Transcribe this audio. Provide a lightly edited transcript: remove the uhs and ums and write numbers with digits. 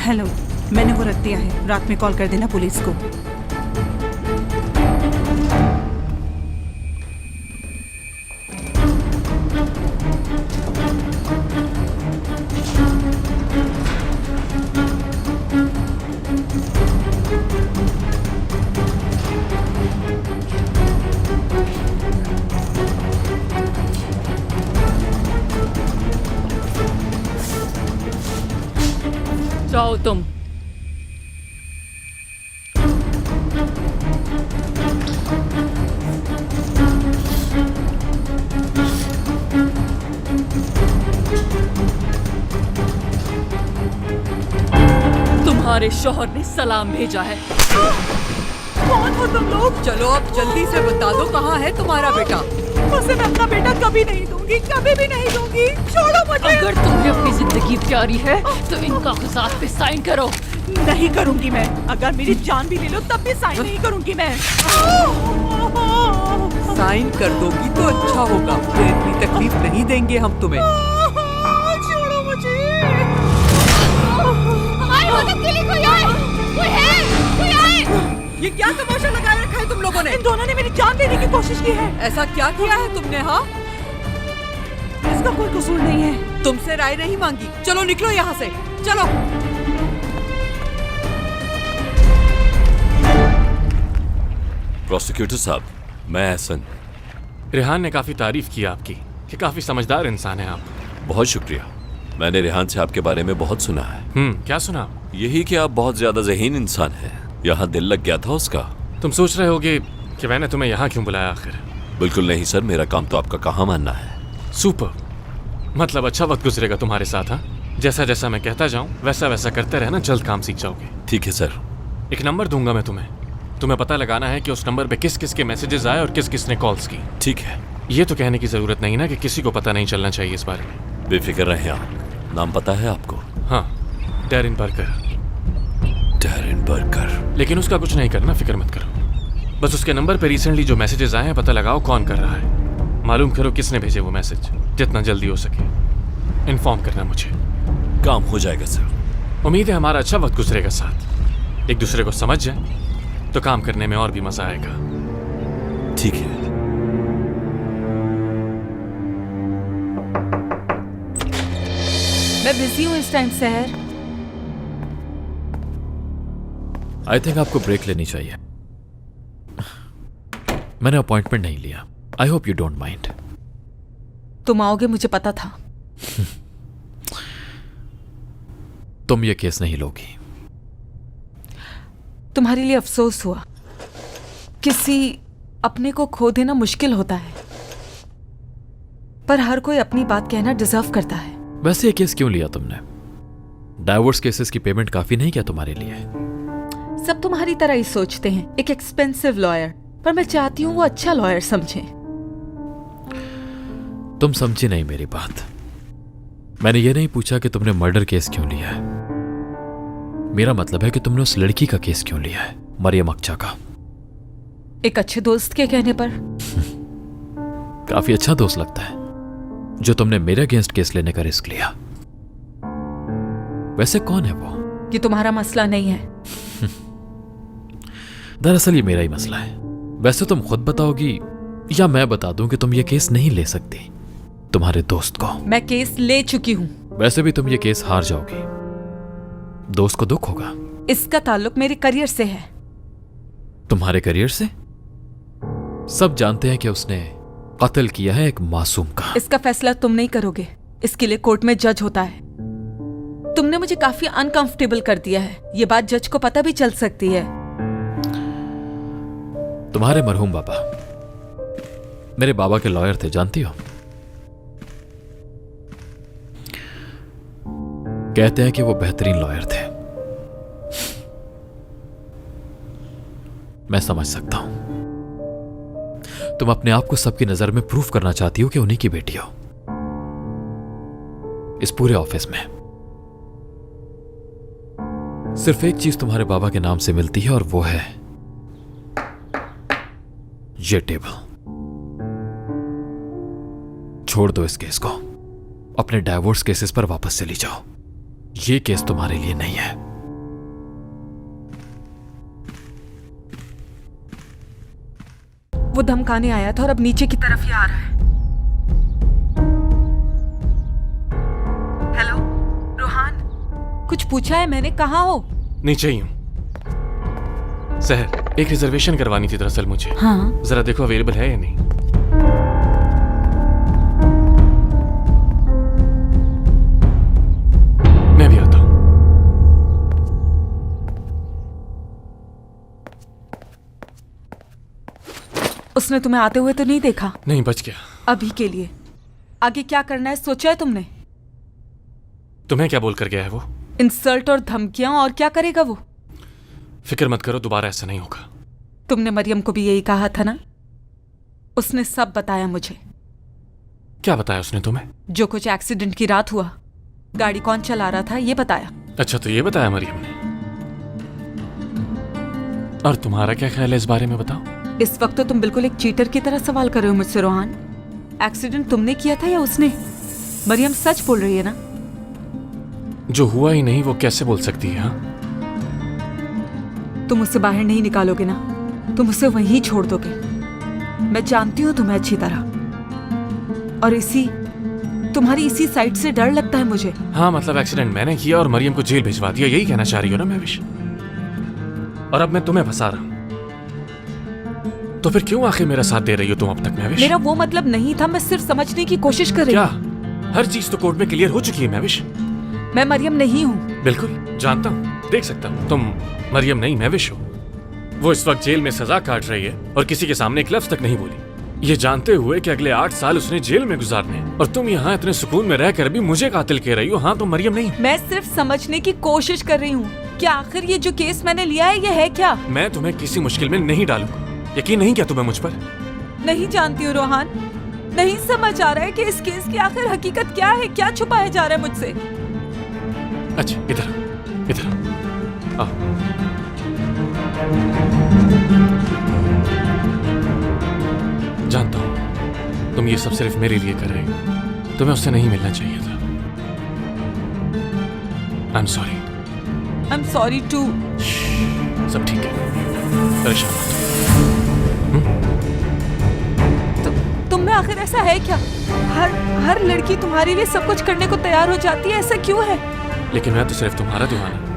Hello, मैंने वो रख दिया है, रात में कॉल कर देना पुलिस को। जाओ तुम। तुम्हारे शौहर ने सलाम भेजा है। कौन हो तुम लोग? चलो अब जल्दी से बता दो, कहाँ है तुम्हारा बेटा? उसे मैं अपना बेटा कभी नहीं दूंगी, कभी भी नहीं दूंगी। छोड़ो मुझे। अगर तुम्हें अपनी जिंदगी प्यारी है तो इनका कागजात पे साइन करो। नहीं करूंगी मैं। अगर मेरी जान भी ले लो तब भी साइन नहीं करूंगी मैं। साइन कर दोगी तो अच्छा होगा, फिर इतनी तकलीफ नहीं देंगे हम तुम्हें। छोड़ो मुझे। ये क्या तमाशा लगाए रखा है तुम लोगों ने? इन दोनों ने मेरी जान लेने की कोशिश की है। ऐसा क्या किया है तुमने? हाँ, इसका कोई कसूर नहीं है। तुमसे राय नहीं मांगी। चलो निकलो यहाँ से, चलो। प्रोसिक्यूटर साहब, मैं एहसन। रेहान ने काफी तारीफ की आपकी कि काफी समझदार इंसान है आप। बहुत शुक्रिया। मैंने रेहान से आपके बारे में बहुत सुना है। क्या सुना? यही कि आप बहुत ज्यादा ज़हीन इंसान हैं। यहाँ दिल लग गया था उसका। तुम सोच रहे होगे कि मैंने तुम्हें यहाँ क्यों बुलाया आखिर? बिल्कुल नहीं सर, मेरा काम तो आपका कहाँ मानना है। सुपर, मतलब अच्छा वक्त गुजरेगा तुम्हारे साथ। हाँ, जैसा जैसा मैं कहता जाऊँ वैसा वैसा करते रहना, जल्द काम सीख जाओगे। ठीक है सर। एक नंबर दूंगा मैं तुम्हें पता लगाना है कि उस नंबर पे किस किस के मैसेजेस आए और किस किस ने कॉल्स की। ठीक है। ये तो कहने की जरूरत नहीं ना कि किसी को पता नहीं चलना चाहिए इस बारे में। बेफिक्र रहें आप। नाम पता है आपको? हाँ, डैरिन बर्गर। Darren burger. लेकिन उसका कुछ नहीं करना, फिक्र मत करो। बस उसके नंबर पे रिसेंटली जो मैसेजेस आए हैं पता लगाओ कौन कर रहा है। मालूम करो किसने भेजे वो मैसेज। जितना जल्दी हो सके इन्फॉर्म करना मुझे। काम हो जाएगा सर। उम्मीद है हमारा अच्छा वक्त गुजरेगा साथ। एक दूसरे को समझ जाए तो काम करने में और भी मजा आएगा। ठीक है। मैं बिजी हूँ इस टाइम शहर। आई थिंक आपको ब्रेक लेनी चाहिए। मैंने अपॉइंटमेंट नहीं लिया। I hope you don't mind. तुम आओगे मुझे पता था। तुम ये केस नहीं लोगी। तुम्हारे लिए अफसोस हुआ। किसी अपने को खो देना मुश्किल होता है, पर हर कोई अपनी बात कहना डिजर्व करता है। वैसे ये केस क्यों लिया तुमने? डाइवोर्स केसेस की पेमेंट काफी नहीं क्या तुम्हारे लिए? सब तुम्हारी तरह ही सोचते हैं, एक एक्सपेंसिव लॉयर। पर मैं चाहती हूँ वो अच्छा लॉयर समझे। तुम समझी नहीं मेरी बात। मैंने ये नहीं पूछा कि तुमने मर्डर केस क्यों लिया है। मेरा मतलब है कि तुमने उस लड़की का केस क्यों लिया है, मरियम अक्चा का। एक अच्छे दोस्त के कहने पर। काफी अच्छा दोस्त लगता है जो तुमने मेरे अगेंस्ट केस लेने का रिस्क लिया। वैसे कौन है वो? ये तुम्हारा मसला नहीं है। दरअसल ये मेरा ही मसला है। वैसे तुम खुद बताओगी या मैं बता दूं कि तुम ये केस नहीं ले सकती तुम्हारे दोस्त को? मैं केस ले चुकी हूँ। वैसे भी तुम ये केस हार जाओगी, दोस्त को दुख होगा। इसका ताल्लुक मेरे करियर से है। तुम्हारे करियर से? सब जानते हैं कि उसने कत्ल किया है एक मासूम का। इसका फैसला तुम नहीं करोगे, इसके लिए कोर्ट में जज होता है। तुमने मुझे काफी अनकंफर्टेबल कर दिया है। ये बात जज को पता भी चल सकती है। तुम्हारे मरहूम बाबा मेरे बाबा के लॉयर थे, जानती हो? कहते हैं कि वो बेहतरीन लॉयर थे। मैं समझ सकता हूं तुम अपने आप को सबकी नजर में प्रूफ करना चाहती हो कि उन्हीं की बेटी हो। इस पूरे ऑफिस में सिर्फ एक चीज तुम्हारे बाबा के नाम से मिलती है और वो है ये टेबल। छोड़ दो इस केस को, अपने डाइवोर्स केसेस पर वापस चली जाओ। ये केस तुम्हारे लिए नहीं है। वो धमकाने आया था और अब नीचे की तरफ ही आ रहा है। हेलो रोहान, कुछ पूछा है मैंने? कहाँ हो? नीचे ही हूँ। सहर, एक रिजर्वेशन करवानी थी दरअसल मुझे। हाँ, जरा देखो अवेलेबल है या नहीं। मैं भी आता हूँ। उसने तुम्हें आते हुए तो नहीं देखा? नहीं, बच गया। अभी के लिए। आगे क्या करना है सोचा है तुमने? तुम्हें क्या बोल कर गया है वो? इंसल्ट और धमकियां, और क्या करेगा वो? फिक्र मत करो, दोबारा ऐसा नहीं होगा। तुमने मरियम को भी यही कहा था ना? उसने सब बताया मुझे। क्या बताया उसने तुम्हें? जो कुछ एक्सीडेंट की रात हुआ, गाड़ी कौन चला रहा था, ये बताया। अच्छा, तो ये बताया मरियम ने। और तुम्हारा क्या ख्याल है इस बारे में, बताओ। इस वक्त तो तुम बिल्कुल एक चीटर की तरह सवाल कर रहे हो मुझसे रोहान। एक्सीडेंट तुमने किया था या उसने? मरियम सच बोल रही है ना? जो हुआ ही नहीं वो कैसे बोल सकती है? हाँ, तुम उसे बाहर नहीं निकालोगे ना? तुम उसे वहीं छोड़ दोगे? मैं जानती हूँ तुम्हें अच्छी तरह, और तुम्हारी इसी साइड से डर लगता है मुझे। हाँ, मतलब एक्सीडेंट मैंने किया और मरियम को जेल भिजवा दिया, यही कहना चाह रही हो ना महविश? और अब मैं तुम्हें फंसा रहा हूं, तो फिर क्यों आखिर मेरा साथ दे रही हो तुम अब तक महविश? मेरा वो मतलब नहीं था, मैं सिर्फ समझने की कोशिश कर रही क्या? हूँ। हर चीज तो कोर्ट में क्लियर हो चुकी है महविश। मैं मरियम नहीं हूँ। बिल्कुल जानता हूँ, देख सकता हूँ। तुम मरियम नहीं महविश हो। वो इस वक्त जेल में सजा काट रही है और किसी के सामने एक लफ्ज तक नहीं बोली, ये जानते हुए कि अगले 8 साल उसने जेल में गुजारने हैं। और तुम यहाँ इतने सुकून में रहकर भी मुझे कातिल कह रही हो। हाँ, तुम मरियम नहीं। मैं सिर्फ समझने की कोशिश कर रही हूँ कि आखिर ये जो केस मैंने लिया है ये है क्या। मैं तुम्हें किसी मुश्किल में नहीं डालूंगा। यकीन नहीं क्या तुम्हें मुझ पर? नहीं जानती हूँ रोहान, नहीं समझ आ रहा है कि इस केस की आखिर हकीकत क्या है, क्या छुपाया जा रहा है मुझसे। अच्छा, इधर आओ। जानता हूं तुम ये सब सिर्फ मेरे लिए कर रहे हो। तुम्हें उससे नहीं मिलना चाहिए था। I am sorry too. सब ठीक है, परेशान मत। तुम में आखिर ऐसा है क्या? हर लड़की तुम्हारे लिए सब कुछ करने को तैयार हो जाती है, ऐसा क्यों है? लेकिन मैं तो सिर्फ तुम्हारा दीवाना।